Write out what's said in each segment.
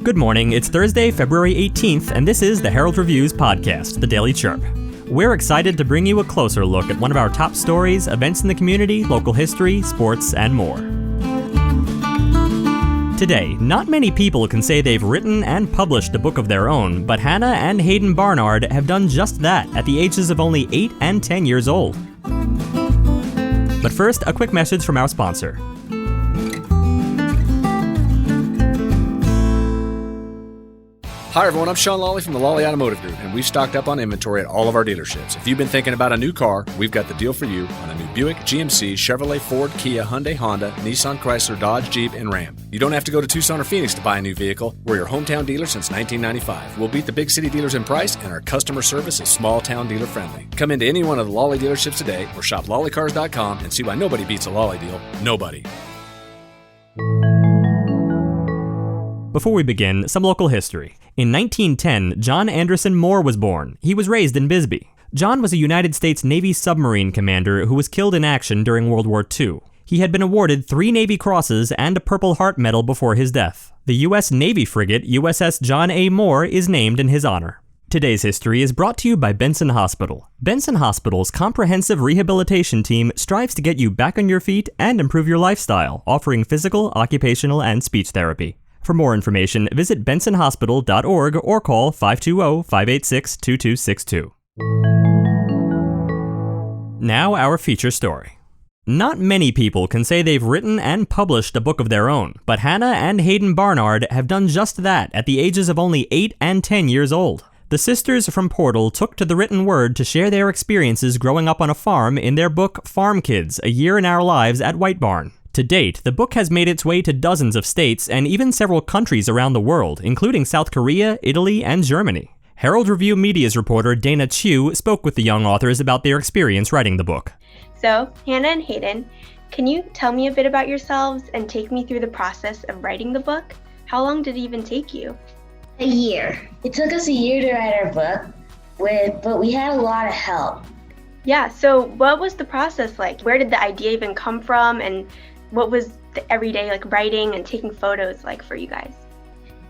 Good morning, it's Thursday, February 18th, and this is the Herald Review's podcast, the Daily Chirp. We're excited to bring you a closer look at one of our top stories, events in the community, local history, sports, and more. Today, not many people can say they've written and published a book of their own, but Hannah and Haidyn Barnard have done just that at the ages of only 8 and 10 years old. But first, a quick message from our sponsor. Hi everyone, I'm Sean Lawley from the Lawley Automotive Group, and we've stocked up on inventory at all of our dealerships. If you've been thinking about a new car, we've got the deal for you on a new Buick, GMC, Chevrolet, Ford, Kia, Hyundai, Honda, Nissan, Chrysler, Dodge, Jeep, and Ram. You don't have to go to Tucson or Phoenix to buy a new vehicle. We're your hometown dealer since 1995. We'll beat the big city dealers in price, and our customer service is small town dealer friendly. Come into any one of the Lawley dealerships today or shop lawleycars.com and see why nobody beats a Lawley deal. Nobody. Before we begin, some local history. In 1910, John Anderson Moore was born. He was raised in Bisbee. John was a United States Navy submarine commander who was killed in action during World War II. He had been awarded 3 Navy Crosses and a Purple Heart Medal before his death. The U.S. Navy frigate USS John A is named in his honor. Today's history is brought to you by Benson Hospital. Benson Hospital's comprehensive rehabilitation team strives to get you back on your feet and improve your lifestyle, offering physical, occupational, and speech therapy. For more information, visit bensonhospital.org or call 520-586-2262. Now our feature story. Not many people can say they've written and published a book of their own, but Hannah and Haidyn Barnard have done just that at the ages of only 8 and 10 years old. The sisters from Portal took to the written word to share their experiences growing up on a farm in their book Farm Kids, A Year in Our Lives at White Barn. To date, the book has made its way to dozens of states and even several countries around the world, including South Korea, Italy, and Germany. Herald Review Media's reporter Dana Chu spoke with the young authors about their experience writing the book. So, Hannah and Haidyn, can you tell me a bit about yourselves and take me through the process of writing the book? How long did it even take you? A year. It took us a year to write our book, but we had a lot of help. Yeah, so what was the process like? Where did the idea even come from, and what was the everyday writing and taking photos like for you guys?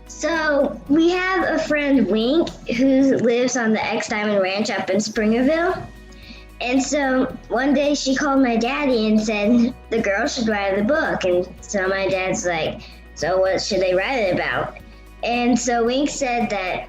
So we have a friend, Wink, who lives on the X Diamond Ranch up in Springerville. And so one day she called my daddy and said the girls should write the book. And so my dad's like, so what should they write it about? And so Wink said that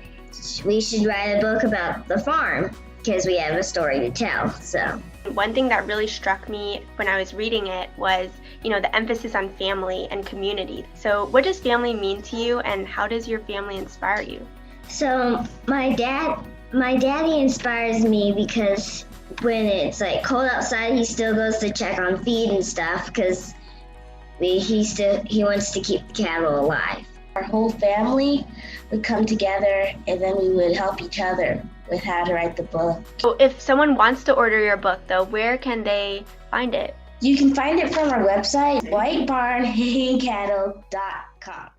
we should write a book about the farm because we have a story to tell. So one thing that really struck me when I was reading it was, the emphasis on family and community. So what does family mean to you, and how does your family inspire you? So my daddy inspires me because when it's cold outside, he still goes to check on feed and stuff because he wants to keep cattle alive. Our whole family would come together and then we would help each other with how to write the book. So if someone wants to order your book, though, where can they find it? You can find it from our website, whitebarnhayandcattle.com.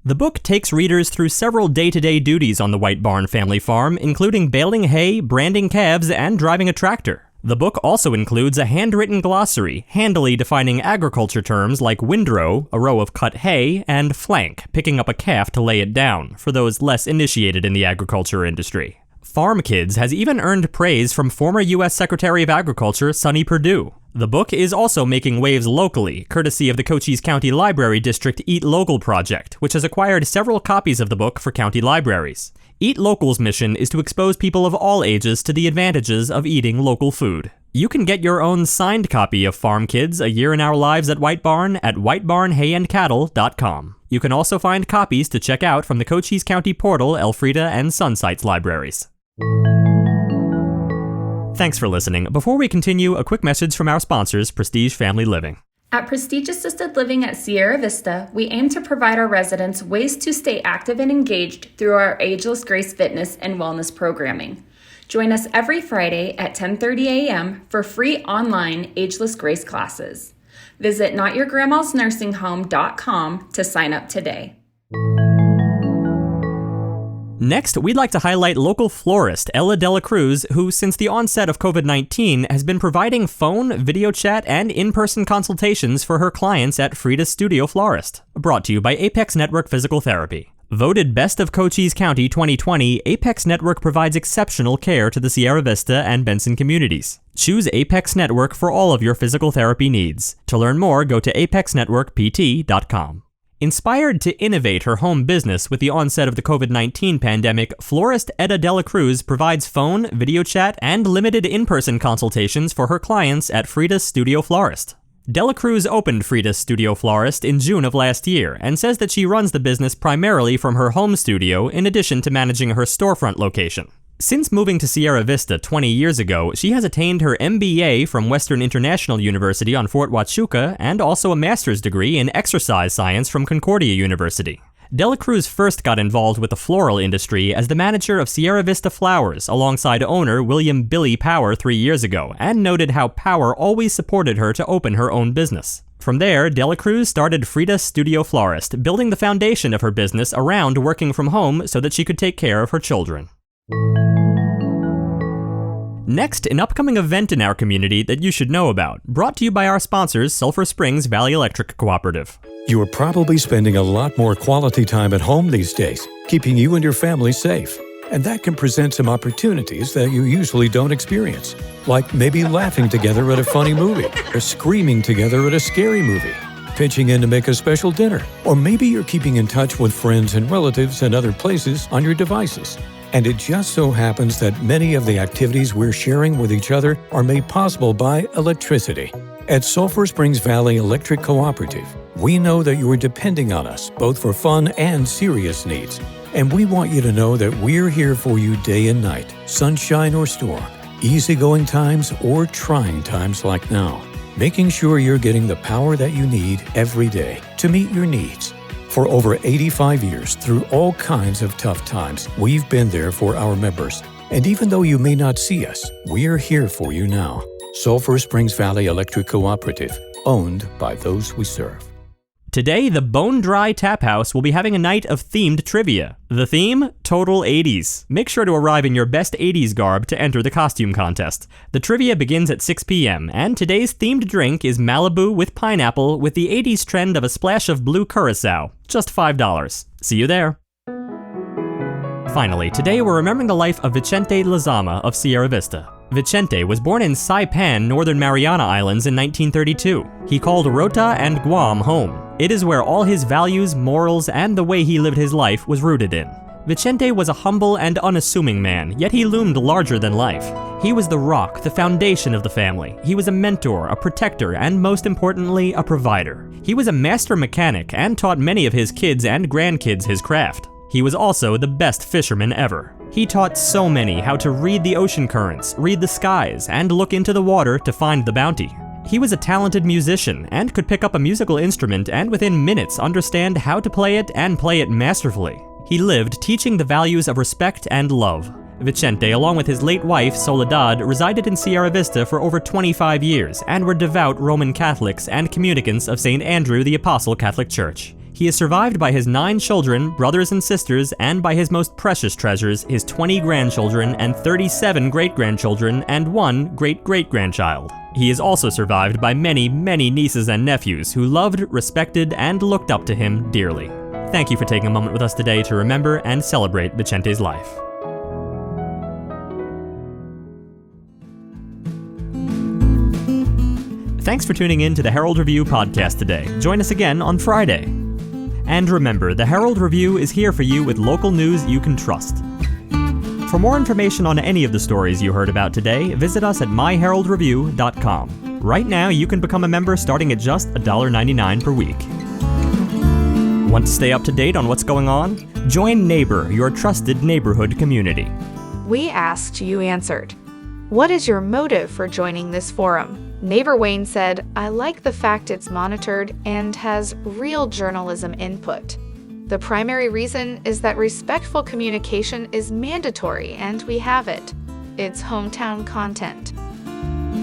The book takes readers through several day-to-day duties on the White Barn family farm, including baling hay, branding calves, and driving a tractor. The book also includes a handwritten glossary, handily defining agriculture terms like windrow, a row of cut hay, and flank, picking up a calf to lay it down, for those less initiated in the agriculture industry. Farm Kids has even earned praise from former U.S. Secretary of Agriculture Sonny Perdue. The book is also making waves locally, courtesy of the Cochise County Library District Eat Local project, which has acquired several copies of the book for county libraries. Eat Local's mission is to expose people of all ages to the advantages of eating local food. You can get your own signed copy of Farm Kids, A Year in Our Lives at White Barn at whitebarnhayandcattle.com. You can also find copies to check out from the Cochise County Portal, Elfrida, and Sunsites libraries. Thanks for listening. Before we continue, a quick message from our sponsors, Prestige Family Living. At Prestige Assisted Living at Sierra Vista, we aim to provide our residents ways to stay active and engaged through our Ageless Grace fitness and wellness programming. Join us every Friday at 10:30 a.m. for free online Ageless Grace classes. Visit notyourgrandmasnursing.com to sign up today. Next, we'd like to highlight local florist Ella Dela Cruz, who, since the onset of COVID-19, has been providing phone, video chat, and in-person consultations for her clients at Frida's Studio Florist. Brought to you by Apex Network Physical Therapy. Voted Best of Cochise County 2020, Apex Network provides exceptional care to the Sierra Vista and Benson communities. Choose Apex Network for all of your physical therapy needs. To learn more, go to apexnetworkpt.com. Inspired to innovate her home business with the onset of the COVID-19 pandemic, florist Etta Dela Cruz provides phone, video chat, and limited in-person consultations for her clients at Frida's Studio Florist. Dela Cruz opened Frida's Studio Florist in June of last year and says that she runs the business primarily from her home studio in addition to managing her storefront location. Since moving to Sierra Vista 20 years ago, she has attained her MBA from Western International University on Fort Huachuca and also a master's degree in exercise science from Concordia University. Dela Cruz first got involved with the floral industry as the manager of Sierra Vista Flowers alongside owner William Billy Power 3 years ago, and noted how Power always supported her to open her own business. From there, Dela Cruz started Frida's Studio Florist, building the foundation of her business around working from home so that she could take care of her children. Next, an upcoming event in our community that you should know about, brought to you by our sponsors, Sulphur Springs Valley Electric Cooperative. You are probably spending a lot more quality time at home these days, keeping you and your family safe. And that can present some opportunities that you usually don't experience, like maybe laughing together at a funny movie, or screaming together at a scary movie, pitching in to make a special dinner, or maybe you're keeping in touch with friends and relatives and other places on your devices. And it just so happens that many of the activities we're sharing with each other are made possible by electricity. At Sulphur Springs Valley Electric Cooperative, we know that you are depending on us both for fun and serious needs. And we want you to know that we're here for you day and night, sunshine or storm, easygoing times or trying times like now, making sure you're getting the power that you need every day to meet your needs. For over 85 years, through all kinds of tough times, we've been there for our members. And even though you may not see us, we're here for you now. Sulphur Springs Valley Electric Cooperative, owned by those we serve. Today, the Bone Dry Tap House will be having a night of themed trivia. The theme? Total 80s. Make sure to arrive in your best 80s garb to enter the costume contest. The trivia begins at 6 p.m., and today's themed drink is Malibu with pineapple with the 80s trend of a splash of blue curacao. Just $5. See you there. Finally, today we're remembering the life of Vicente Lezama of Sierra Vista. Vicente was born in Saipan, Northern Mariana Islands in 1932. He called Rota and Guam home. It is where all his values, morals, and the way he lived his life was rooted in. Vicente was a humble and unassuming man, yet he loomed larger than life. He was the rock, the foundation of the family. He was a mentor, a protector, and most importantly, a provider. He was a master mechanic and taught many of his kids and grandkids his craft. He was also the best fisherman ever. He taught so many how to read the ocean currents, read the skies, and look into the water to find the bounty. He was a talented musician and could pick up a musical instrument and within minutes understand how to play it and play it masterfully. He lived teaching the values of respect and love. Vicente, along with his late wife, Soledad, resided in Sierra Vista for over 25 years and were devout Roman Catholics and communicants of St. Andrew the Apostle Catholic Church. He is survived by his 9 children, brothers and sisters, and by his most precious treasures, his 20 grandchildren and 37 great-grandchildren and 1 great-great-grandchild. He is also survived by many, many nieces and nephews who loved, respected, and looked up to him dearly. Thank you for taking a moment with us today to remember and celebrate Vicente's life. Thanks for tuning in to the Herald Review podcast today. Join us again on Friday. And remember, the Herald Review is here for you with local news you can trust. For more information on any of the stories you heard about today, visit us at myheraldreview.com. Right now, you can become a member starting at just $1.99 per week. Want to stay up to date on what's going on? Join Neighbor, your trusted neighborhood community. We asked, you answered. What is your motive for joining this forum? Neighbor Wayne said, I like the fact it's monitored and has real journalism input. The primary reason is that respectful communication is mandatory and we have it. It's hometown content.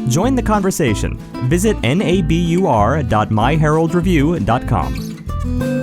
Join the conversation. Visit nabur.myheraldreview.com.